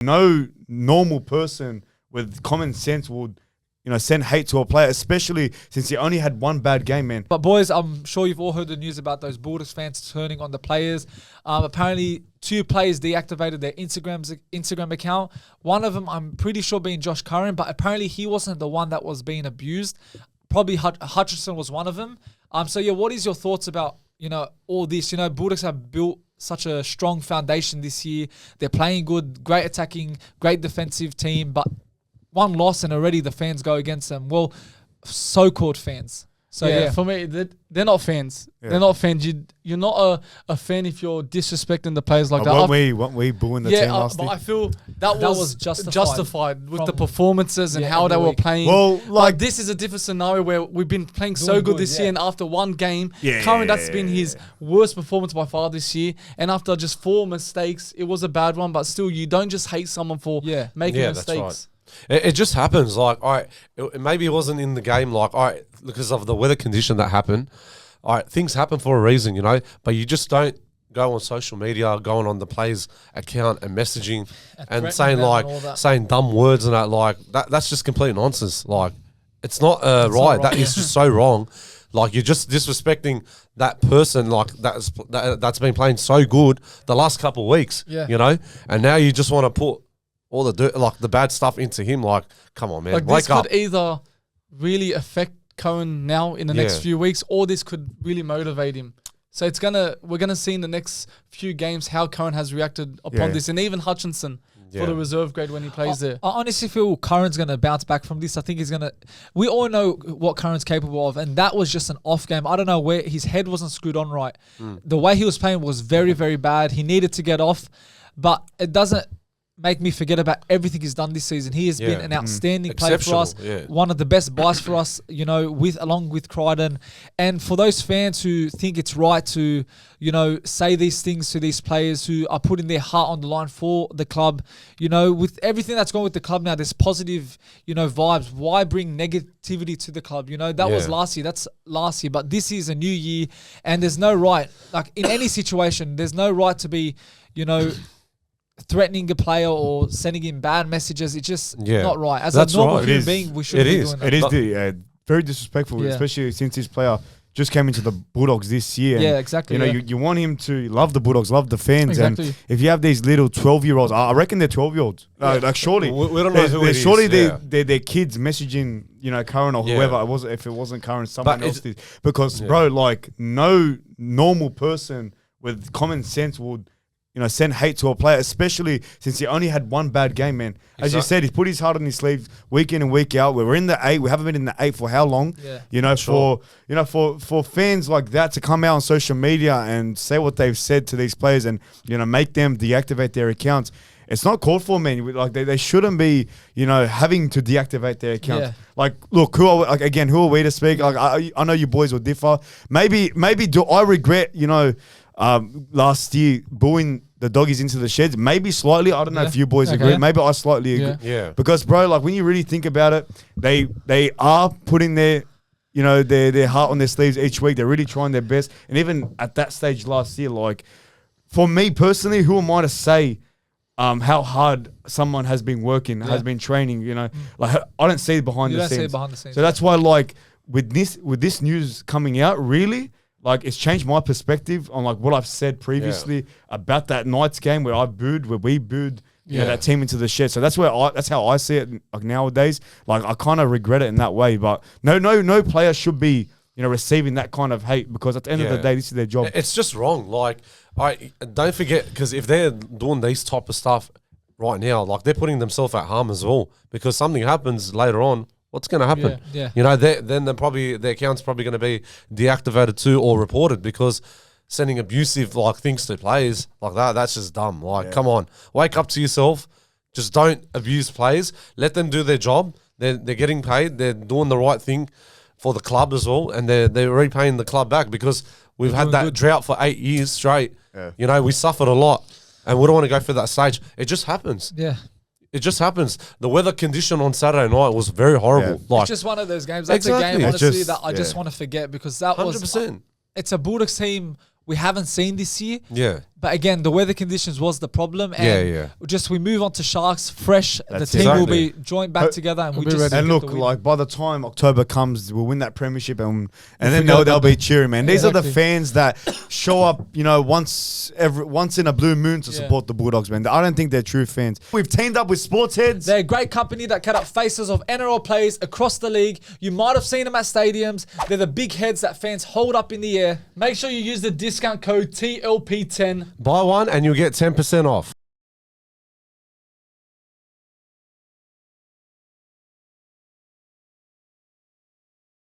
No normal person with common sense would, send hate to a player, especially since he only had one bad game, man. But boys, I'm sure you've all heard the news about those Bulldogs fans turning on the players. Apparently, 2 players deactivated their Instagram account. One of them, I'm pretty sure, being Josh Curran, but apparently he wasn't the one that was being abused. Probably Hutchinson was one of them. What is your thoughts about all this? Bulldogs have built such a strong foundation this year. They're playing good, great attacking, great defensive team, but one loss and already the fans go against them. Well, so-called fans. So for me, they're not fans. Yeah. They're not fans. You're not a fan if you're disrespecting the players like that. Weren't we booing the team last but week? I feel that was justified with the performances and how they were playing. Well, like this is a different scenario where we've been playing so good this year, and after one game, Curran, that's been his worst performance by far this year. And after just 4 mistakes, it was a bad one, but still, you don't just hate someone for making mistakes. That's right. It just happens. Like, maybe it wasn't in the game. Like, because of the weather condition that happened. Things happen for a reason, But you just don't go on social media, going on the players' account and messaging and saying dumb words and that. Like, that's just complete nonsense. Like, it's not right. That is just so wrong. Like, you're just disrespecting that person. Like, that's been playing so good the last couple of weeks. And now you just want to put all the dirt, like the bad stuff into him. Like, come on, man, like, wake up. This could either really affect Cohen now in the next few weeks, or this could really motivate him. So we're gonna see in the next few games how Cohen has reacted upon this, and even Hutchinson for the reserve grade when he plays there. I honestly feel Curran's gonna bounce back from this. I think he's gonna. We all know what Curran's capable of, and that was just an off game. I don't know where his head wasn't screwed on right. The way he was playing was very, very bad. He needed to get off, but it doesn't make me forget about everything he's done this season. He has been an outstanding player for us, one of the best buys for us, along with Crichton. And for those fans who think it's right to, say these things to these players who are putting their heart on the line for the club, with everything that's going with the club now, there's positive, vibes. Why bring negativity to the club? That was last year. That's last year. But this is a new year, and there's no right, like in any situation, there's no right to be, threatening a player or sending him bad messages. It's just not right. As a normal human being, we shouldn't be doing that. It is very disrespectful, especially since this player just came into the Bulldogs this year. Yeah, exactly. You want him to love the Bulldogs, love the fans. Exactly. And if you have these little 12-year-olds, I reckon they're 12-year-olds. Like, surely. We don't know who it is. Surely they're their kids messaging, Curran or whoever. If it wasn't Curran, someone else did. Because, bro, like, no normal person with common sense would send hate to a player, especially since he only had one bad game, man. As you said, he's put his heart on his sleeve week in and week out. We're in the 8. We haven't been in the 8 for how long? For fans like that to come out on social media and say what they've said to these players and make them deactivate their accounts. It's not called for, man. Like they shouldn't be, having to deactivate their accounts. Yeah. Like, look, who are we to speak? Like, I know you boys will differ. Maybe do I regret, last year booing the doggies into the sheds? Maybe slightly. I don't know if you boys agree. Maybe I slightly agree. Yeah. Because, bro, like when you really think about it, they are putting their heart on their sleeves each week. They're really trying their best. And even at that stage last year, like for me personally, who am I to say how hard someone has been working, has been training? Like I don't see behind the scenes. So that's why, like with this news coming out, really. Like, it's changed my perspective on, like, what I've said previously about that Knights game where we booed that team into the shed. So that's how I see it, like, nowadays. Like, I kind of regret it in that way. But no player should be, receiving that kind of hate because at the end of the day, this is their job. It's just wrong. Like, don't forget, because if they're doing these type of stuff right now, like, they're putting themselves at harm as well because something happens later on. What's going to happen? Then their account's probably going to be deactivated too or reported because sending abusive things to players like that's just dumb. Like, come on, wake up to yourself. Just don't abuse players. Let them do their job. They're getting paid. They're doing the right thing for the club as well, and they're repaying the club back because we've had that drought for 8 years straight. Yeah. We suffered a lot, and we don't want to go through that stage. It just happens. Yeah. It just happens. The weather condition on Saturday night was very horrible. Yeah. Like, it's just one of those games. That's a game, honestly, that I just want to forget because that 100%. It's a Bulldogs team we haven't seen this year. Yeah. But again, the weather conditions was the problem. And just we move on to Sharks fresh. That's the team will exactly. be joined back together, and we be just ready. And get look, the win. like by the time October comes, we'll win that premiership, and then they'll be cheering, man. These are the Exactly. fans that show up, you know, once in a blue moon to support the Bulldogs, man. I don't think they're true fans. We've teamed up with Sports Heads. They're a great company that cut up faces of NRL players across the league. You might have seen them at stadiums. They're the big heads that fans hold up in the air. Make sure you use the discount code TLP10. Buy one and you'll get 10% off.